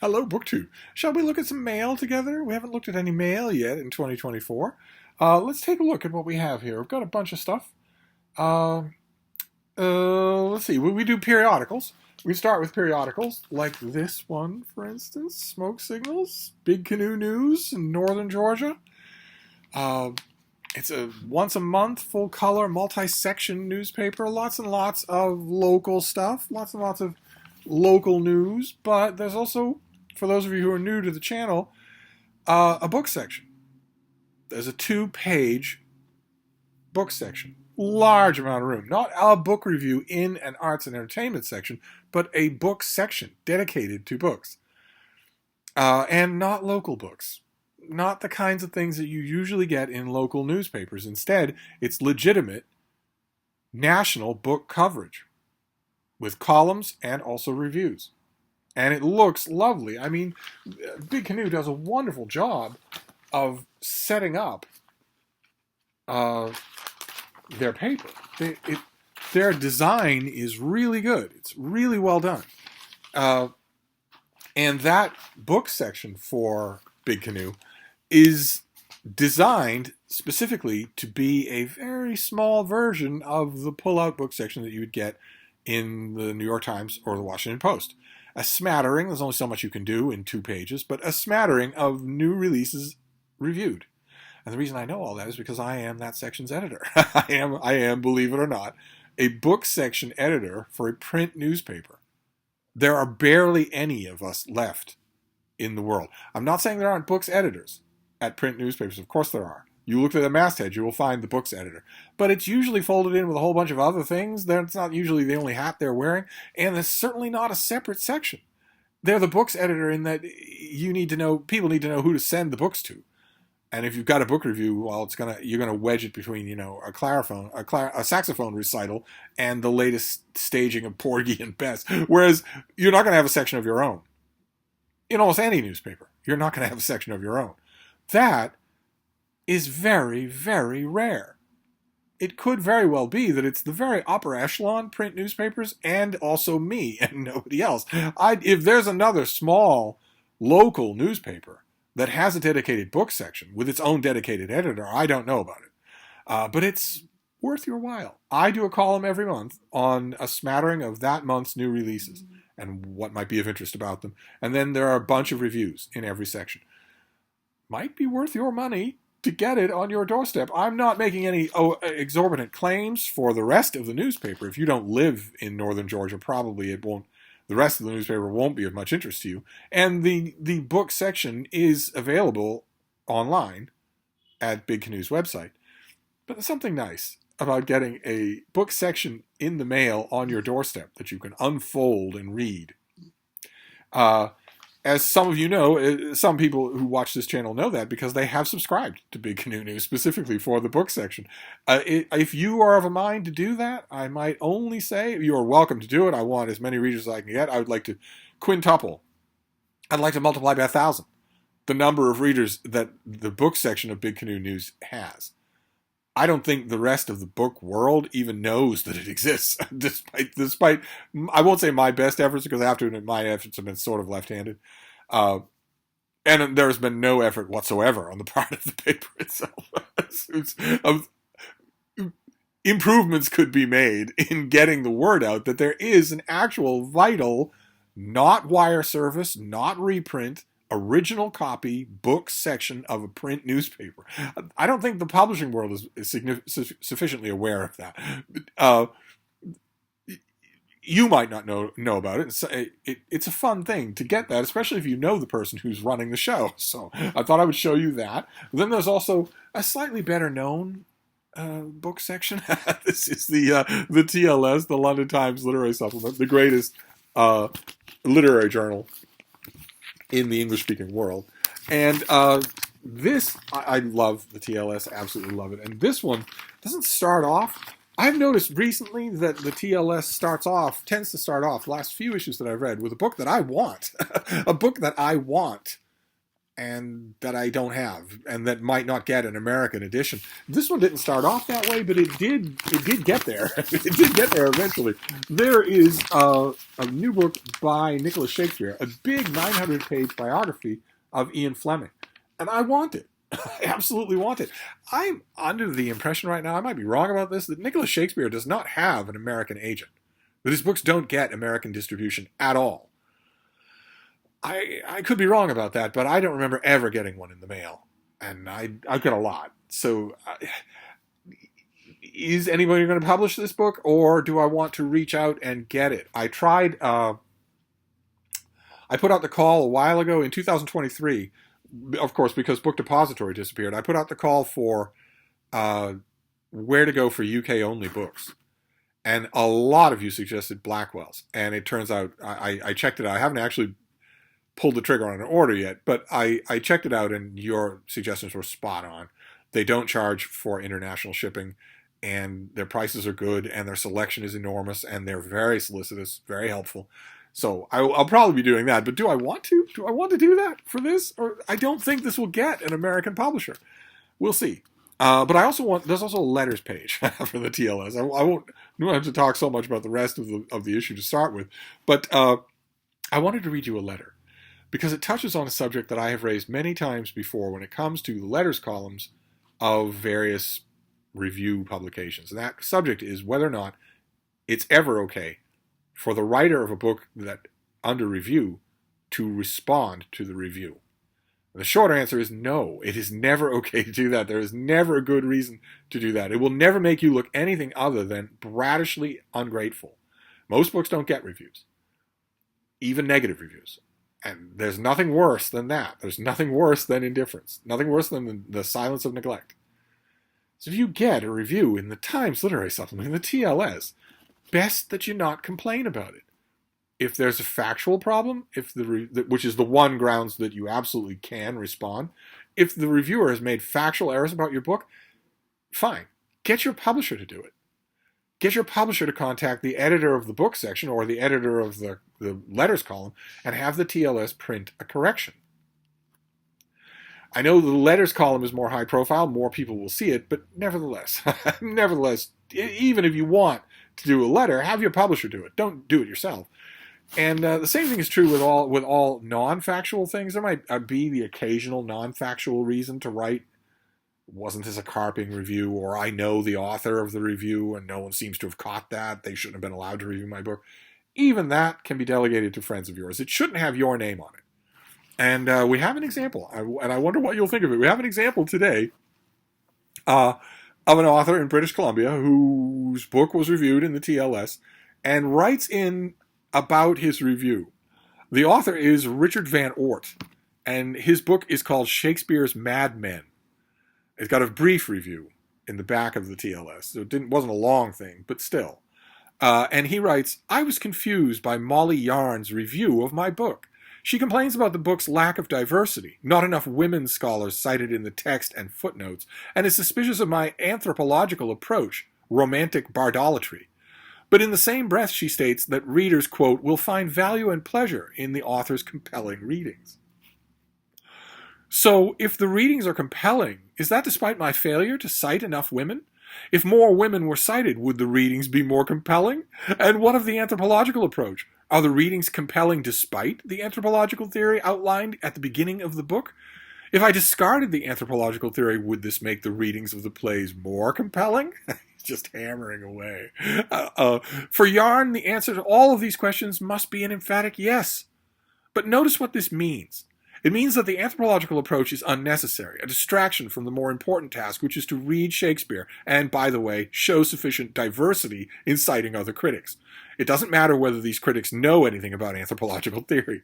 Hello, BookTube. Shall we look at some mail together? We haven't looked at any mail yet in 2024. Let's take a look at what we have here. We've got a bunch of stuff. Uh, let's see. We do periodicals. We start with periodicals like this one, for instance. Smoke Signals, Big Canoe News in northern Georgia. It's a once a month, full color, multi-section newspaper. Lots and lots of local stuff. Lots and lots of local news. But there's also, for those of you who are new to the channel, a book section. There's a 2-page book section. Large amount of room. Not a book review in an arts and entertainment section, but a book section dedicated to books. And not local books. Not the kinds of things that you usually get in local newspapers. Instead, it's legitimate national book coverage with columns and also reviews. And it looks lovely. I mean, Big Canoe does a wonderful job of setting up their paper. Their design is really good. It's really well done. And that book section for Big Canoe is designed specifically to be a very small version of the pull-out book section that you would get in the New York Times or the Washington Post. A smattering, there's only so much you can do in 2 pages, but a smattering of new releases reviewed. And the reason I know all that is because I am that section's editor. I am, believe it or not, a book section editor for a print newspaper. There are barely any of us left in the world. I'm not saying there aren't books editors at print newspapers. Of course there are. You look at the masthead, you will find the books editor. But it's usually folded in with a whole bunch of other things. That's not usually the only hat they're wearing. And it's certainly not a separate section. They're the books editor in that people need to know who to send the books to. And if you've got a book review, well, you're gonna wedge it between, a saxophone recital and the latest staging of Porgy and Bess. Whereas you're not gonna have a section of your own. In almost any newspaper, you're not gonna have a section of your own. That is very, very rare. It could very well be that it's the very upper echelon print newspapers and also me and nobody else. If there's another small local newspaper that has a dedicated book section with its own dedicated editor, I don't know about it. But it's worth your while. I do a column every month on a smattering of that month's new releases and what might be of interest about them. And then there are a bunch of reviews in every section. Might be worth your money to get it on your doorstep. I'm not making any exorbitant claims for the rest of the newspaper. If you don't live in northern Georgia, probably the rest of the newspaper won't be of much interest to you. And the book section is available online at Big Canoe's website. But there's something nice about getting a book section in the mail on your doorstep that you can unfold and read. As some of you know, some people who watch this channel know that because they have subscribed to Big Canoe News specifically for the book section. If you are of a mind to do that, I might only say you are welcome to do it. I want as many readers as I can get. I would like to quintuple. I'd like to multiply by 1,000 the number of readers that the book section of Big Canoe News has. I don't think the rest of the book world even knows that it exists, despite I won't say my best efforts, because I have to admit my efforts have been sort of left-handed. And there's been no effort whatsoever on the part of the paper itself. Improvements could be made in getting the word out that there is an actual vital, not wire service, not reprint, original copy book section of a print newspaper. I don't think the publishing world is sufficiently aware of that. You might not know about it. It's a fun thing to get that, especially if you know the person who's running the show. So I thought I would show you that. Then there's also a slightly better known book section. This is the TLS, the London Times Literary Supplement, the greatest literary journal in the English-speaking world. And I love the TLS, absolutely love it. And this one doesn't start off. I've noticed recently that the TLS tends to start off, the last few issues that I've read, with a book that I want. A book that I want. and that I don't have, and that might not get an American edition. This one didn't start off that way, but it did get there. It did get there eventually. There is a new book by Nicholas Shakespeare, a big 900-page biography of Ian Fleming, and I want it. I absolutely want it. I'm under the impression right now, I might be wrong about this, that Nicholas Shakespeare does not have an American agent, that his books don't get American distribution at all. I could be wrong about that, but I don't remember ever getting one in the mail, and I've got a lot. So, is anybody going to publish this book, or do I want to reach out and get it? I tried. I put out the call a while ago in 2023, of course, because Book Depository disappeared. I put out the call for where to go for UK only books. And a lot of you suggested Blackwell's. And it turns out, I checked it out. I haven't actually pulled the trigger on an order yet, but I checked it out and your suggestions were spot on. They don't charge for international shipping, and their prices are good, and their selection is enormous, and they're very solicitous, very helpful. So I'll probably be doing that. But do I want to? Do I want to do that for this? Or I don't think this will get an American publisher. We'll see. But I also want, there's also a letters page for the TLS. I won't have to talk so much about the rest of the issue to start with. But I wanted to read you a letter, because it touches on a subject that I have raised many times before when it comes to the letters columns of various review publications. And that subject is whether or not it's ever okay for the writer of a book that under review to respond to the review. The short answer is no. It is never okay to do that. There is never a good reason to do that. It will never make you look anything other than bratishly ungrateful. Most books don't get reviews, even negative reviews. And there's nothing worse than that. There's nothing worse than indifference. Nothing worse than the silence of neglect. So if you get a review in the Times Literary Supplement, in the TLS, best that you not complain about it. If there's a factual problem, which is the one grounds that you absolutely can respond, if the reviewer has made factual errors about your book, fine. Get your publisher to do it. Get your publisher to contact the editor of the book section or the editor of the letters column and have the TLS print a correction. I know the letters column is more high profile, more people will see it, but nevertheless, even if you want to do a letter, have your publisher do it. Don't do it yourself. And the same thing is true with all non-factual things. There might be the occasional non-factual reason to write, wasn't this a carping review, or I know the author of the review and no one seems to have caught that. They shouldn't have been allowed to review my book. Even that can be delegated to friends of yours. It shouldn't have your name on it. And we have an example, and I wonder what you'll think of it. We have an example today of an author in British Columbia whose book was reviewed in the TLS and writes in about his review. The author is Richard Van Oort, and his book is called Shakespeare's Mad Men. It's got a brief review in the back of the TLS, so it wasn't a long thing, but still. And he writes, I was confused by Molly Yarn's review of my book. She complains about the book's lack of diversity, not enough women scholars cited in the text and footnotes, and is suspicious of my anthropological approach, romantic bardolatry. But in the same breath she states that readers, quote, will find value and pleasure in the author's compelling readings. So, if the readings are compelling, is that despite my failure to cite enough women? If more women were cited, would the readings be more compelling? And what of the anthropological approach? Are the readings compelling despite the anthropological theory outlined at the beginning of the book? If I discarded the anthropological theory, would this make the readings of the plays more compelling? Just hammering away. For Yarn, the answer to all of these questions must be an emphatic yes. But notice what this means. It means that the anthropological approach is unnecessary, a distraction from the more important task, which is to read Shakespeare and, by the way, show sufficient diversity in citing other critics. It doesn't matter whether these critics know anything about anthropological theory.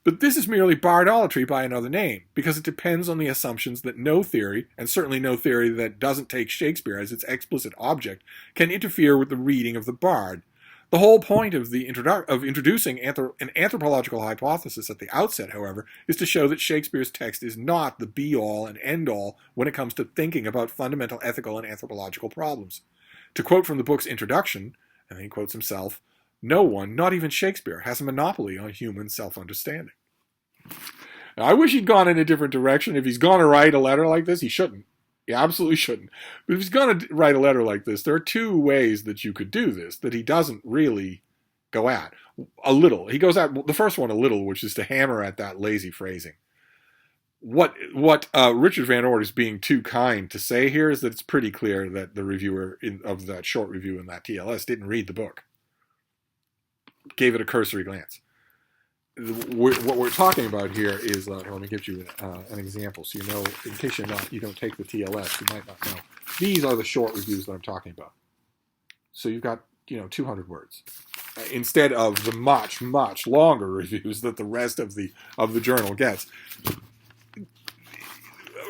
But this is merely bardolatry by another name, because it depends on the assumptions that no theory, and certainly no theory that doesn't take Shakespeare as its explicit object, can interfere with the reading of the bard. The whole point of introducing an anthropological hypothesis at the outset, however, is to show that Shakespeare's text is not the be-all and end-all when it comes to thinking about fundamental ethical and anthropological problems. To quote from the book's introduction, and then he quotes himself, no one, not even Shakespeare, has a monopoly on human self-understanding. I wish he'd gone in a different direction. If he's going to write a letter like this, he shouldn't. He absolutely shouldn't. But if he's going to write a letter like this, there are two ways that you could do this that he doesn't really go at. A little. He goes at the first one a little, which is to hammer at that lazy phrasing. What Richard Van Oort is being too kind to say here is that it's pretty clear that the reviewer of that short review in that TLS didn't read the book. Gave it a cursory glance. What we're talking about here is, let me give you an example so you know, in case you don't take the TLS, you might not know. These are the short reviews that I'm talking about. So you've got, 200 words. Instead of the much, much longer reviews that the rest of the journal gets.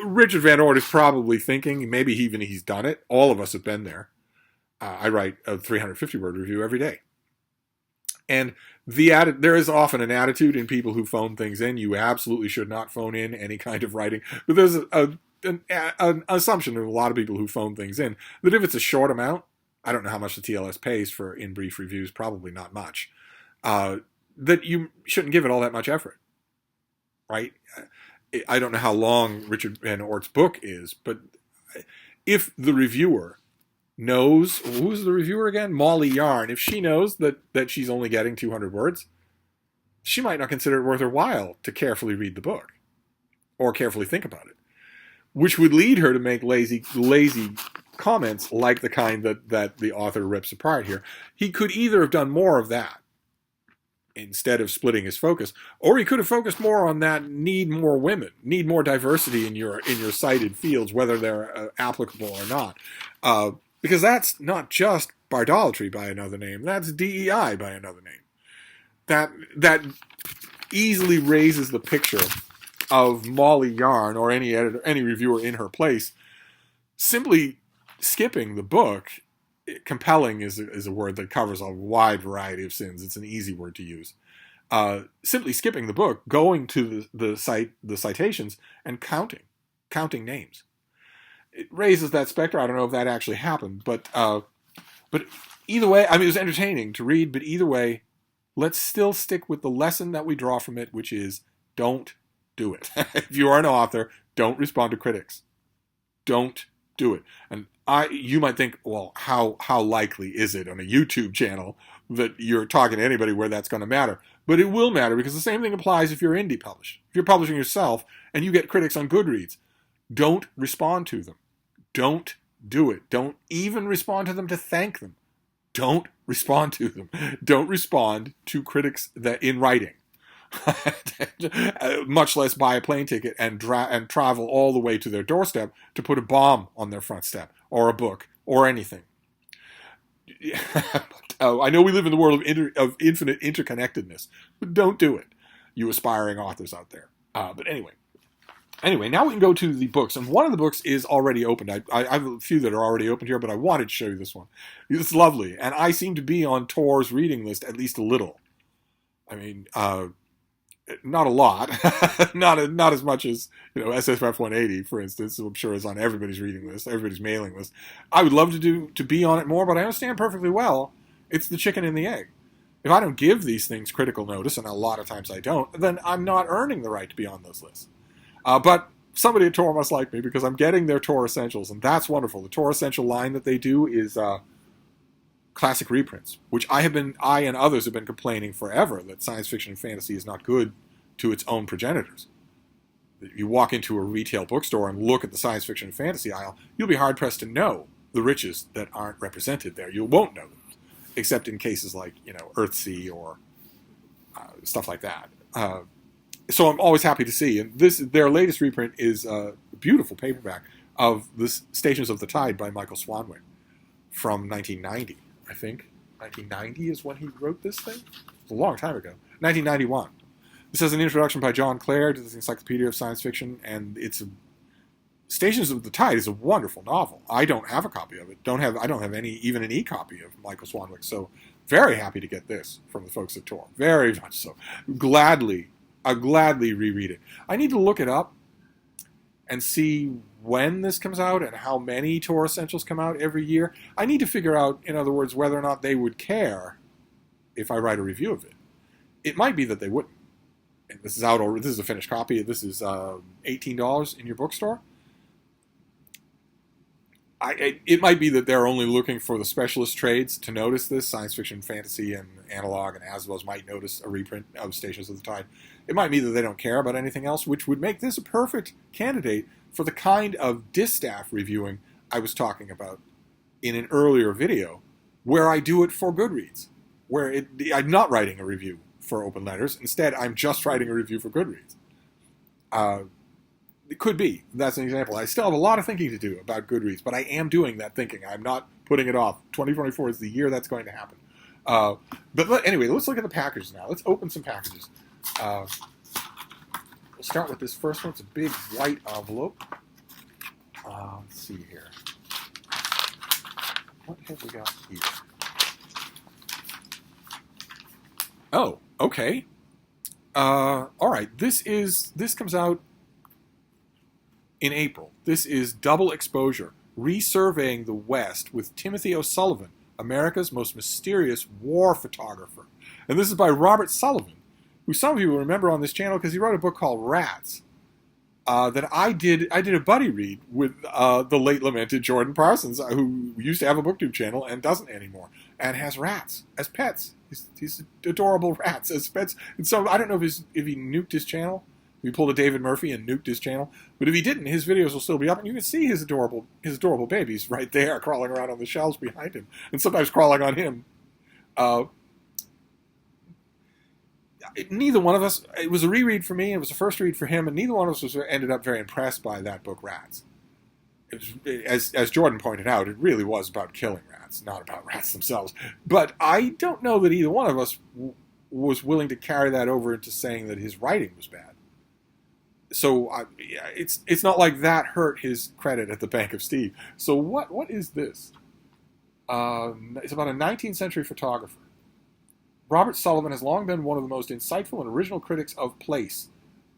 Richard Van Oort is probably thinking, maybe even he's done it. All of us have been there. I write a 350-word review every day. And there is often an attitude in people who phone things in. You absolutely should not phone in any kind of writing. But there's an assumption of a lot of people who phone things in that if it's a short amount, I don't know how much the TLS pays for in-brief reviews, probably not much, that you shouldn't give it all that much effort, right? I don't know how long Richard Van Oort's book is, but if the reviewer knows, who's the reviewer again? Molly Yarn. If she knows that she's only getting 200 words, she might not consider it worth her while to carefully read the book or carefully think about it, which would lead her to make lazy comments like the kind that the author rips apart here. He could either have done more of that instead of splitting his focus, or he could have focused more on that need more women, need more diversity in your cited fields, whether they're applicable or not. Because that's not just bardolatry by another name, that's DEI by another name. That easily raises the picture of Molly Yarn or any editor, any reviewer in her place, simply skipping the book. Compelling is a word that covers a wide variety of sins. It's an easy word to use. Simply skipping the book, going to the citations, and counting names. It raises that specter. I don't know if that actually happened, but either way, it was entertaining to read. But either way, let's still stick with the lesson that we draw from it, which is don't do it. If you are an author, don't respond to critics. Don't do it. And you might think, well, how likely is it on a YouTube channel that you're talking to anybody where that's going to matter? But it will matter, because the same thing applies if you're indie published. If you're publishing yourself and you get critics on Goodreads, don't respond to them. Don't do it. Don't even respond to them to thank them. Don't respond to them. Don't respond to critics that in writing. Much less buy a plane ticket and travel all the way to their doorstep to put a bomb on their front step, or a book, or anything. I know we live in the world of infinite interconnectedness, but don't do it, you aspiring authors out there. But anyway, now we can go to the books, and one of the books is already opened. I have a few that are already opened here, but I wanted to show you this one. It's lovely, and I seem to be on Tor's reading list at least a little. Not a lot, not as much as SFF 180, for instance. I'm sure is on everybody's reading list, everybody's mailing list. I would love to be on it more, but I understand perfectly well it's the chicken and the egg. If I don't give these things critical notice, and a lot of times I don't, then I'm not earning the right to be on those lists. But somebody at Tor must like me because I'm getting their Tor Essentials, and that's wonderful. The Tor Essential line that they do is classic reprints, which I and others have been complaining forever that science fiction and fantasy is not good to its own progenitors. You walk into a retail bookstore and look at the science fiction and fantasy aisle, you'll be hard-pressed to know the riches that aren't represented there. You won't know them, except in cases like, Earthsea or stuff like that. So I'm always happy to see. And their latest reprint is a beautiful paperback of the Stations of the Tide by Michael Swanwick from 1990, I think. 1990 is when he wrote this thing? It's a long time ago. 1991. This has an introduction by John Clare to the Encyclopedia of Science Fiction, and Stations of the Tide is a wonderful novel. I don't have a copy of it. I don't have even an e-copy of Michael Swanwick, so very happy to get this from the folks at Tor. Very much so. I'll gladly reread it. I need to look it up and see when this comes out and how many Tor Essentials come out every year. I need to figure out, in other words, whether or not they would care if I write a review of it. It might be that they wouldn't. and this is out, or this is a finished copy. This is $18 in your bookstore. It might be that they're only looking for the specialist trades to notice this. Science fiction, fantasy, and analog and Asbos might notice a reprint of Stations of the Tide. It might be that they don't care about anything else, which would make this a perfect candidate for the kind of distaff reviewing I was talking about in an earlier video, where I do it for Goodreads, where I'm not writing a review for Open Letters. Instead, I'm just writing a review for Goodreads. It could be. That's an example. I still have a lot of thinking to do about Goodreads, but I am doing that thinking. I'm not putting it off. 2024 is the year that's going to happen. Anyway, let's look at the packages now. Let's open some packages. We'll start with this first one. It's a big white envelope. Let's see here. What have we got here? Oh, okay. All right. This comes out in April. This is Double Exposure, Resurveying the West with Timothy O'Sullivan, America's most mysterious war photographer. And this is by Robert Sullivan, who some of you will remember on this channel because he wrote a book called Rats that I did a buddy read with the late lamented Jordan Parsons, who used to have a BookTube channel and doesn't anymore, and has rats as pets. These adorable rats as pets. And so I don't know if he nuked his channel. We pulled a David Murphy and nuked his channel. But if he didn't, his videos will still be up, and you can see his adorable babies right there crawling around on the shelves behind him, and sometimes crawling on him. Neither one of us, it was a reread for me, it was a first read for him, and neither one of us ended up very impressed by that book, Rats. As Jordan pointed out, it really was about killing rats, not about rats themselves. But I don't know that either one of us was willing to carry that over into saying that his writing was bad. So it's not like that hurt his credit at the Bank of Steve. So what is this? It's about a 19th century photographer. Robert Sullivan has long been one of the most insightful and original critics of place,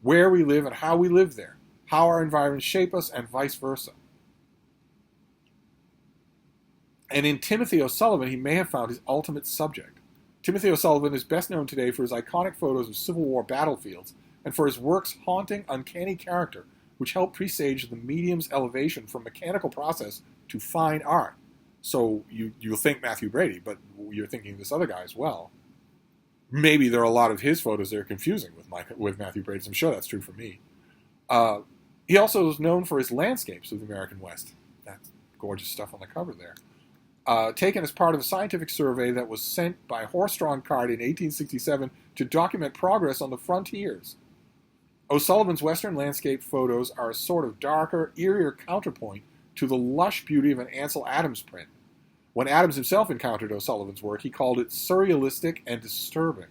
where we live and how we live there, how our environments shape us, and vice versa. And in Timothy O'Sullivan, he may have found his ultimate subject. Timothy O'Sullivan is best known today for his iconic photos of Civil War battlefields, and for his work's haunting, uncanny character, which helped presage the medium's elevation from mechanical process to fine art. So you'll think Matthew Brady, but you're thinking this other guy as well. Maybe there are a lot of his photos that are confusing with Matthew Brady's. I'm sure that's true for me. He also is known for his landscapes of the American West. That's gorgeous stuff on the cover there. Taken as part of a scientific survey that was sent by horse-drawn cart in 1867 to document progress on the frontiers. O'Sullivan's Western landscape photos are a sort of darker, eerier counterpoint to the lush beauty of an Ansel Adams print. When Adams himself encountered O'Sullivan's work, he called it surrealistic and disturbing,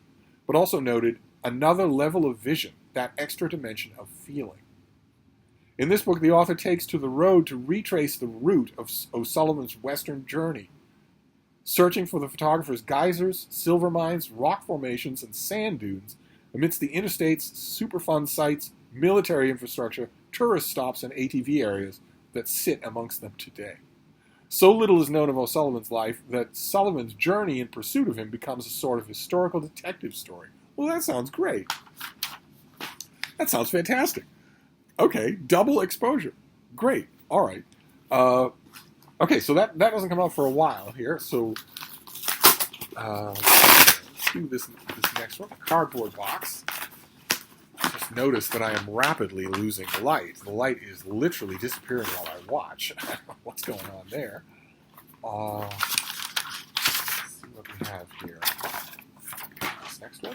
but also noted another level of vision, that extra dimension of feeling. In this book, the author takes to the road to retrace the route of O'Sullivan's Western journey, searching for the photographer's geysers, silver mines, rock formations, and sand dunes amidst the interstates, Superfund sites, military infrastructure, tourist stops, and ATV areas that sit amongst them today. So little is known of O'Sullivan's life that Sullivan's journey in pursuit of him becomes a sort of historical detective story. Well, that sounds great. That sounds fantastic. Okay, Double Exposure. Great. All right. Okay, so that doesn't come out for a while here. So let's do this next one. A cardboard box. Just notice that I am rapidly losing the light. The light is literally disappearing while I watch. I don't know what's going on there. Let's see what we have here. This next one.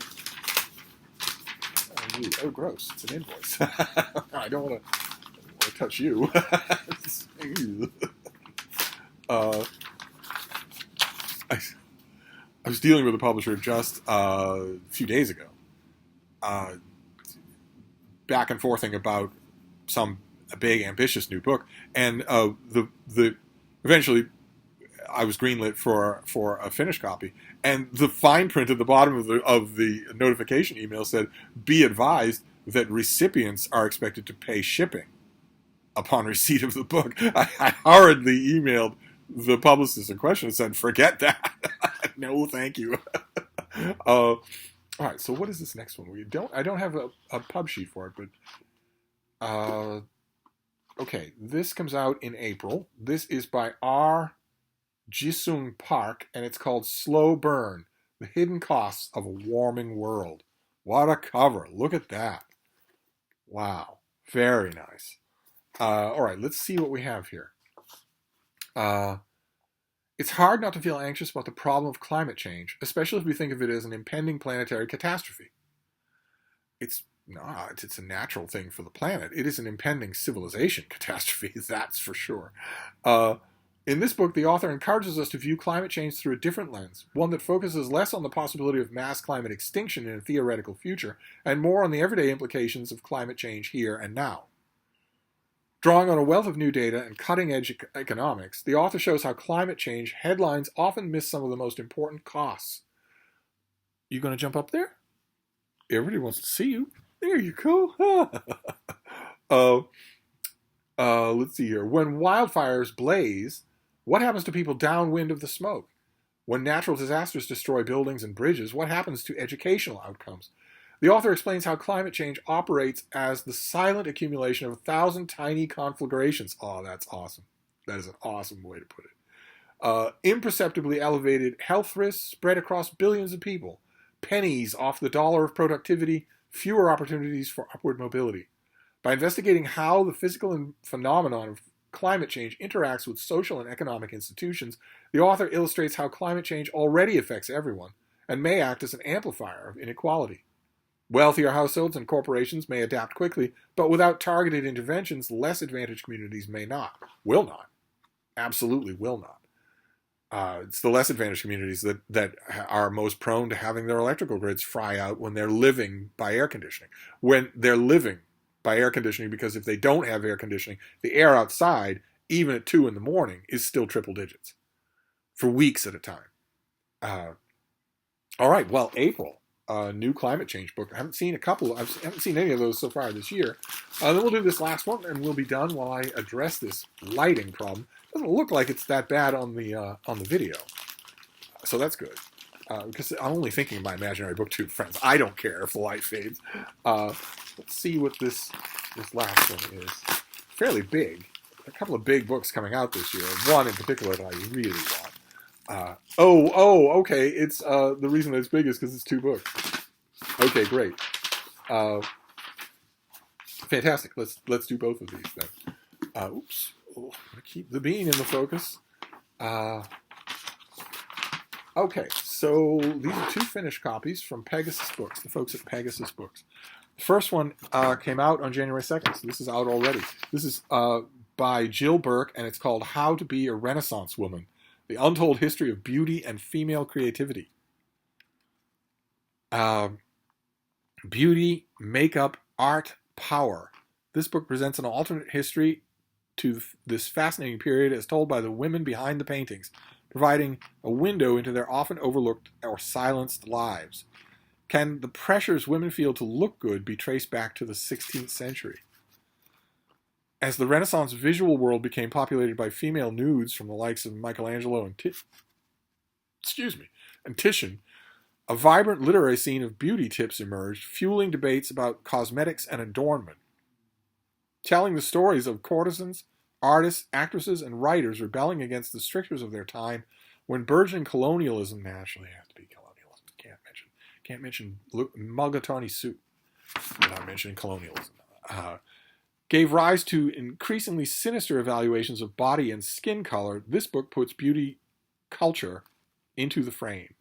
Oh, gross. It's an invoice. I don't want to touch you. I was dealing with a publisher just a few days ago, back and forthing about a big, ambitious new book, and eventually I was greenlit for a finished copy, and the fine print at the bottom of the notification email said, "Be advised that recipients are expected to pay shipping upon receipt of the book." I hurriedly emailed the publicist in question and said, "Forget that. No, thank you." All right, so what is this next one? I don't have a pub sheet for it, but okay, this comes out in April. This is by R. Jisung Park, and it's called Slow Burn: The Hidden Costs of a Warming World. What a cover! Look at that. Wow, very nice. All right, let's see what we have here. It's hard not to feel anxious about the problem of climate change, especially if we think of it as an impending planetary catastrophe. It's not. It's a natural thing for the planet. It is an impending civilization catastrophe, that's for sure. In this book, the author encourages us to view climate change through a different lens, one that focuses less on the possibility of mass climate extinction in a theoretical future, and more on the everyday implications of climate change here and now. Drawing on a wealth of new data and cutting-edge economics, the author shows how climate change headlines often miss some of the most important costs. You going to jump up there? Everybody wants to see you. There you go. Let's see here. When wildfires blaze, what happens to people downwind of the smoke? When natural disasters destroy buildings and bridges, what happens to educational outcomes? The author explains how climate change operates as the silent accumulation of 1,000 tiny conflagrations. Oh, that's awesome. That is an awesome way to put it. Imperceptibly elevated health risks spread across billions of people. Pennies off the dollar of productivity, fewer opportunities for upward mobility. By investigating how the physical phenomenon of climate change interacts with social and economic institutions, the author illustrates how climate change already affects everyone and may act as an amplifier of inequality. Wealthier households and corporations may adapt quickly, but without targeted interventions, less advantaged communities may not. Will not. Absolutely will not. It's the less advantaged communities that are most prone to having their electrical grids fry out when they're living by air conditioning. When they're living by air conditioning, because if they don't have air conditioning, the air outside, even at 2 in the morning, is still triple digits for weeks at a time. All right, well, April. New climate change book. I haven't seen haven't seen any of those so far this year. Then we'll do this last one, and we'll be done while I address this lighting problem. Doesn't look like it's that bad on the video, so that's good. Because I'm only thinking of my imaginary booktube friends. I don't care if the light fades. Let's see what this last one is. Fairly big. A couple of big books coming out this year. One in particular that I really want. Okay. It's the reason that it's big is because it's 2 books. Okay, great. Fantastic. Let's do both of these then. Oops. Oh, keep the bean in the focus. Okay, so these are 2 finished copies from Pegasus Books, the folks at Pegasus Books. The first one came out on January 2nd, so this is out already. This is by Jill Burke, and it's called How to Be a Renaissance Woman: The Untold History of Beauty and Female Creativity. Beauty, makeup, art, power. This book presents an alternate history to this fascinating period as told by the women behind the paintings, providing a window into their often overlooked or silenced lives. Can the pressures women feel to look good be traced back to the 16th century? As the Renaissance visual world became populated by female nudes from the likes of Michelangelo and Titian, a vibrant literary scene of beauty tips emerged, fueling debates about cosmetics and adornment. Telling the stories of courtesans, artists, actresses, and writers rebelling against the strictures of their time when burgeoning colonialism, naturally has to be colonialism, can't mention mulligatawny soup without mentioning colonialism, gave rise to increasingly sinister evaluations of body and skin color. This book puts beauty culture into the frame.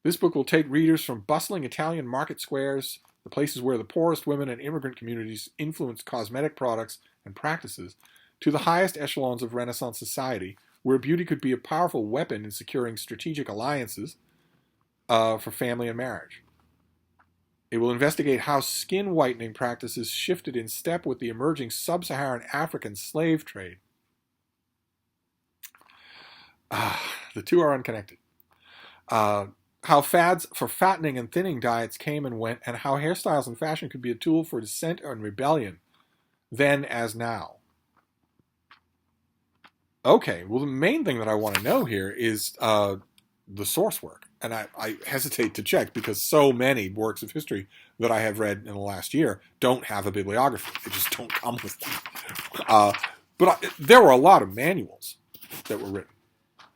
This book will take readers from bustling Italian market squares, the places where the poorest women and immigrant communities influence cosmetic products and practices, to the highest echelons of Renaissance society, where beauty could be a powerful weapon in securing strategic alliances for family and marriage. It will investigate how skin whitening practices shifted in step with the emerging sub-Saharan African slave trade. The 2 are unconnected. How fads for fattening and thinning diets came and went, and how hairstyles and fashion could be a tool for dissent and rebellion, then as now. Okay, well, the main thing that I want to know here is the source work. and I hesitate to check because so many works of history that I have read in the last year don't have a bibliography. They just don't come with them. There were a lot of manuals that were written.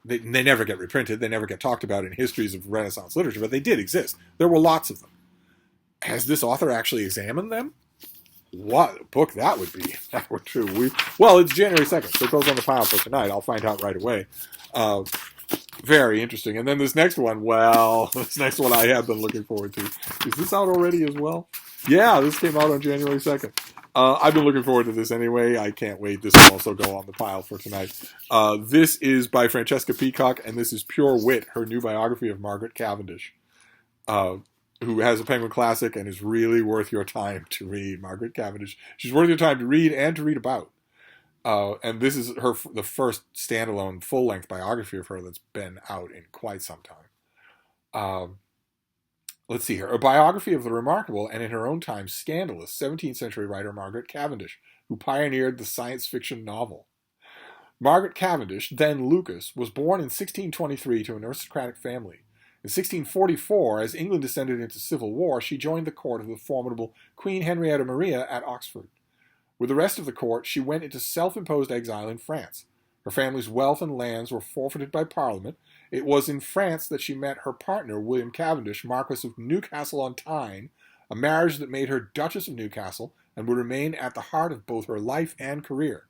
They never get reprinted. They never get talked about in histories of Renaissance literature, but they did exist. There were lots of them. Has this author actually examined them? What a book that would be if that were true. Well, it's January 2nd, so it goes on the pile for tonight. I'll find out right away. Very interesting. And then this next one, this next one I have been looking forward to. Is this out already as well? Yeah, this came out on January 2nd. I've been looking forward to this anyway. I can't wait. This will also go on the pile for tonight. This is by Francesca Peacock, and this is Pure Wit, her new biography of Margaret Cavendish, who has a Penguin Classic and is really worth your time to read. Margaret Cavendish. She's worth your time to read and to read about. And this is the first standalone full-length biography of her that's been out in quite some time. Let's see here. A biography of the remarkable and in her own time scandalous 17th century writer Margaret Cavendish, who pioneered the science fiction novel. Margaret Cavendish, then Lucas, was born in 1623 to an aristocratic family. In 1644, as England descended into civil war, she joined the court of the formidable Queen Henrietta Maria at Oxford. With the rest of the court, she went into self-imposed exile in France. Her family's wealth and lands were forfeited by Parliament. It was in France that she met her partner, William Cavendish, Marquess of Newcastle-on-Tyne, a marriage that made her Duchess of Newcastle and would remain at the heart of both her life and career.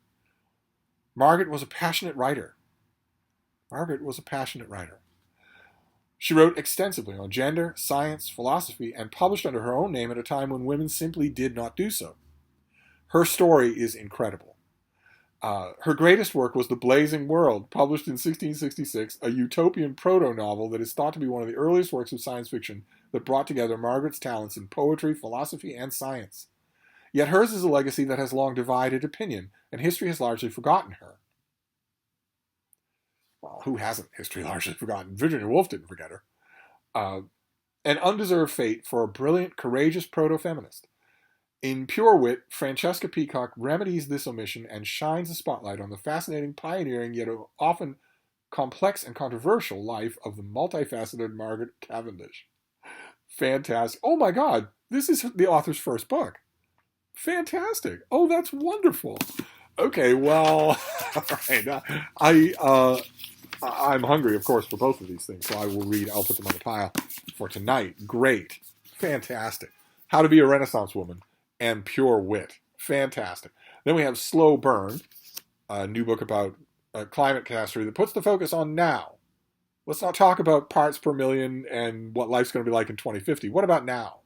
Margaret was a passionate writer. She wrote extensively on gender, science, philosophy, and published under her own name at a time when women simply did not do so. Her story is incredible. Her greatest work was The Blazing World, published in 1666, a utopian proto-novel that is thought to be one of the earliest works of science fiction that brought together Margaret's talents in poetry, philosophy, and science. Yet hers is a legacy that has long divided opinion, and history has largely forgotten her. Well, who hasn't history largely forgotten? Virginia Woolf didn't forget her. An undeserved fate for a brilliant, courageous proto-feminist. In Pure Wit, Francesca Peacock remedies this omission and shines a spotlight on the fascinating, pioneering, yet often complex and controversial life of the multifaceted Margaret Cavendish. Fantastic. Oh my God, this is the author's first book. Fantastic. Oh, that's wonderful. Okay, well, all right. I'm hungry, of course, for both of these things, so I'll put them on the pile for tonight. Great. Fantastic. How to Be a Renaissance Woman and Pure Wit. Fantastic. Then we have Slow Burn, a new book about climate catastrophe that puts the focus on now. Let's not talk about parts per million and what life's going to be like in 2050. What about now?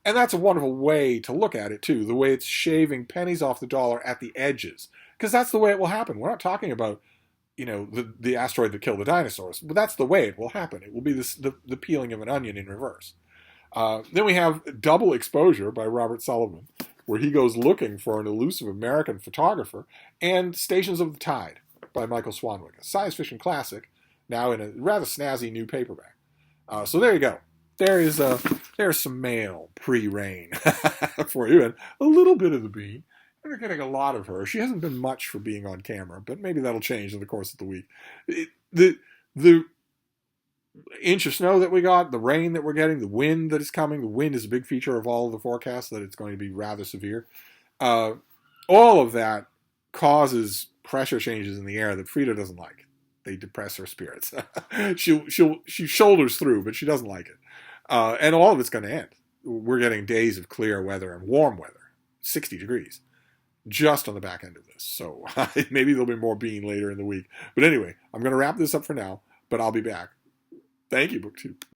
And that's a wonderful way to look at it, too, the way it's shaving pennies off the dollar at the edges. Because that's the way it will happen. We're not talking about, the asteroid that killed the dinosaurs. But that's the way it will happen. It will be the peeling of an onion in reverse. Then we have Double Exposure by Robert Sullivan, where he goes looking for an elusive American photographer, and Stations of the Tide by Michael Swanwick, a science fiction classic, now in a rather snazzy new paperback. So there you go. There's some mail pre-rain for you, and a little bit of the Bee. We're getting a lot of her. She hasn't been much for being on camera, but maybe that'll change in the course of the week. The inch of snow that we got, the rain that we're getting, the wind that is coming. The wind is a big feature of all of the forecasts, that it's going to be rather severe. All of that causes pressure changes in the air that Frida doesn't like. They depress her spirits. She shoulders through, but she doesn't like it. And all of it's going to end. We're getting days of clear weather and warm weather, 60 degrees, just on the back end of this. So maybe there'll be more being later in the week. But anyway, I'm going to wrap this up for now, but I'll be back. Thank you, BookTube.